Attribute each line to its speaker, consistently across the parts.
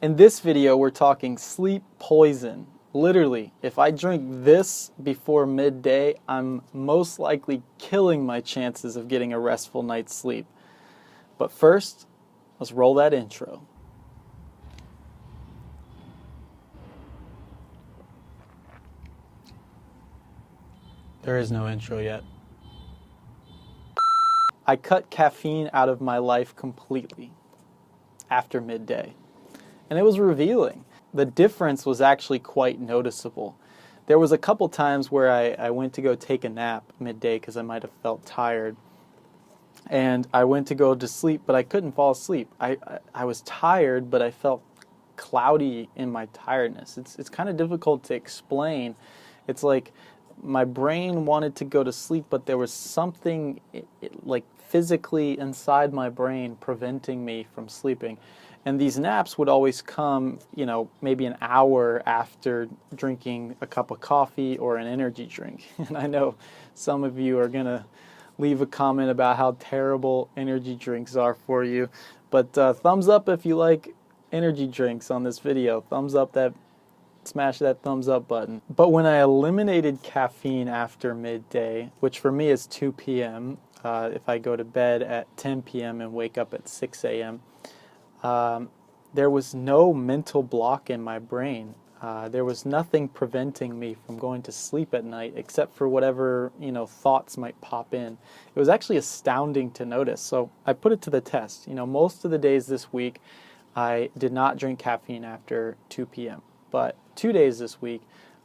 Speaker 1: In this video, we're talking sleep poison. Literally, if I drink this before midday, I'm most likely killing my chances of getting a restful night's sleep. But first, let's roll that intro. There is no intro yet. I cut caffeine out of my life completely after midday. And it was revealing. The difference was actually quite noticeable. There was a couple times where I went to go take a nap midday because I might have felt tired. And I went to go to sleep, but I couldn't fall asleep. I was tired, but I felt cloudy in my tiredness. It's kind of difficult to explain. It's like my brain wanted to go to sleep, but there was something like physically inside my brain preventing me from sleeping. And these naps would always come, maybe an hour after drinking a cup of coffee or an energy drink. And I know some of you are going to leave a comment about how terrible energy drinks are for you. But thumbs up if you like energy drinks on this video. Smash that thumbs up button. But when I eliminated caffeine after midday, which for me is 2 p.m., if I go to bed at 10 p.m. and wake up at 6 a.m., there was no mental block in my brain. There was nothing preventing me from going to sleep at night except for whatever, thoughts might pop in. It was actually astounding to notice. So I put it to the test. Most of the days this week, I did not drink caffeine after 2 p.m. But 2 days this week,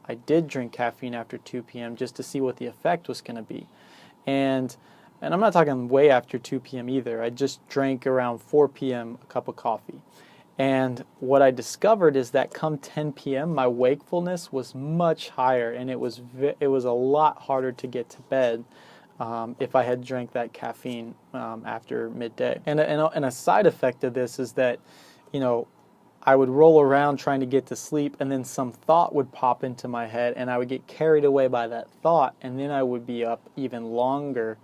Speaker 1: I did drink caffeine after 2 p.m. just to see what the effect was going to be. And I'm not talking way after 2 p.m. either. I just drank around 4 p.m. a cup of coffee. And what I discovered is that come 10 p.m. my wakefulness was much higher, and it was a lot harder to get to bed if I had drank that caffeine after midday. And a side effect of this is that, I would roll around trying to get to sleep, and then some thought would pop into my head, and I would get carried away by that thought, and then I would be up even longer,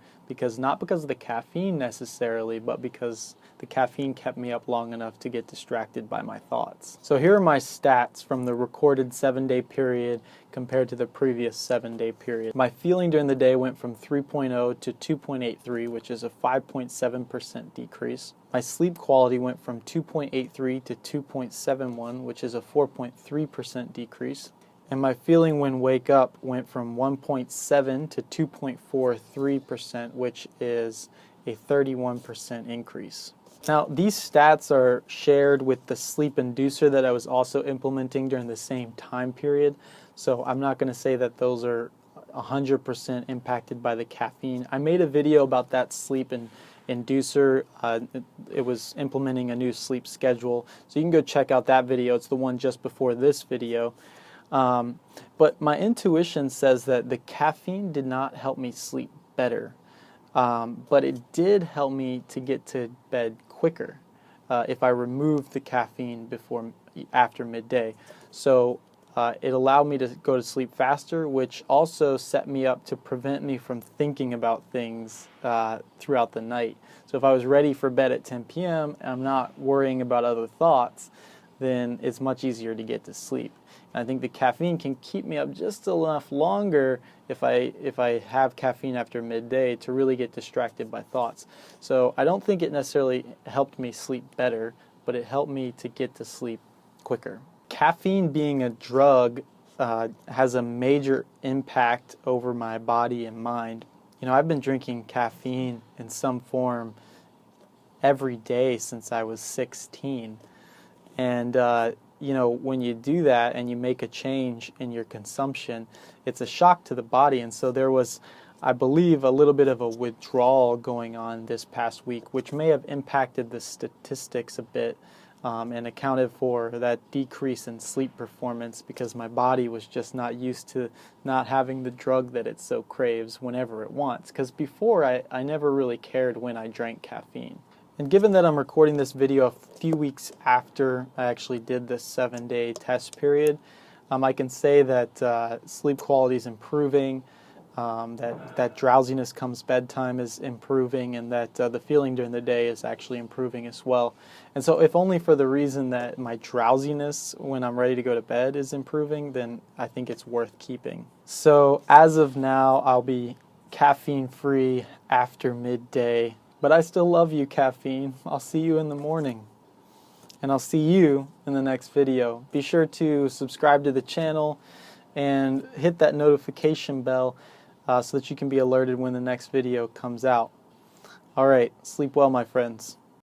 Speaker 1: not because of the caffeine necessarily, but because the caffeine kept me up long enough to get distracted by my thoughts. So here are my stats from the recorded 7-day period compared to the previous 7-day period. My feeling during the day went from 3.0 to 2.83, which is a 5.7% decrease. My sleep quality went from 2.83 to 2.71, which is a 4.3% decrease. And my feeling when wake up went from 1.7 to 2.43%, which is a 31% increase. Now, these stats are shared with the sleep inducer that I was also implementing during the same time period. So I'm not going to say that those are 100% impacted by the caffeine. I made a video about that sleep inducer. It was implementing a new sleep schedule. So you can go check out that video. It's the one just before this video. But my intuition says that the caffeine did not help me sleep better. But it did help me to get to bed quicker if I removed the caffeine after midday. So it allowed me to go to sleep faster, which also set me up to prevent me from thinking about things throughout the night. So if I was ready for bed at 10 p.m. and I'm not worrying about other thoughts, then it's much easier to get to sleep. And I think the caffeine can keep me up just enough longer if I have caffeine after midday to really get distracted by thoughts. So I don't think it necessarily helped me sleep better, but it helped me to get to sleep quicker. Caffeine being a drug has a major impact over my body and mind. I've been drinking caffeine in some form every day since I was 16. And when you do that and you make a change in your consumption, it's a shock to the body. And so there was, I believe, a little bit of a withdrawal going on this past week, which may have impacted the statistics a bit and accounted for that decrease in sleep performance because my body was just not used to not having the drug that it so craves whenever it wants. Because before, I never really cared when I drank caffeine. And given that I'm recording this video a few weeks after I actually did this 7-day test period, I can say that sleep quality is improving. that drowsiness comes bedtime is improving, and that the feeling during the day is actually improving as well. And so if only for the reason that my drowsiness when I'm ready to go to bed is improving, then I think it's worth keeping. So as of now, I'll be caffeine free after midday, but I still love you, caffeine. I'll see you in the morning. And I'll see you in the next video. Be sure to subscribe to the channel and hit that notification bell so that you can be alerted when the next video comes out. Alright, sleep well, my friends.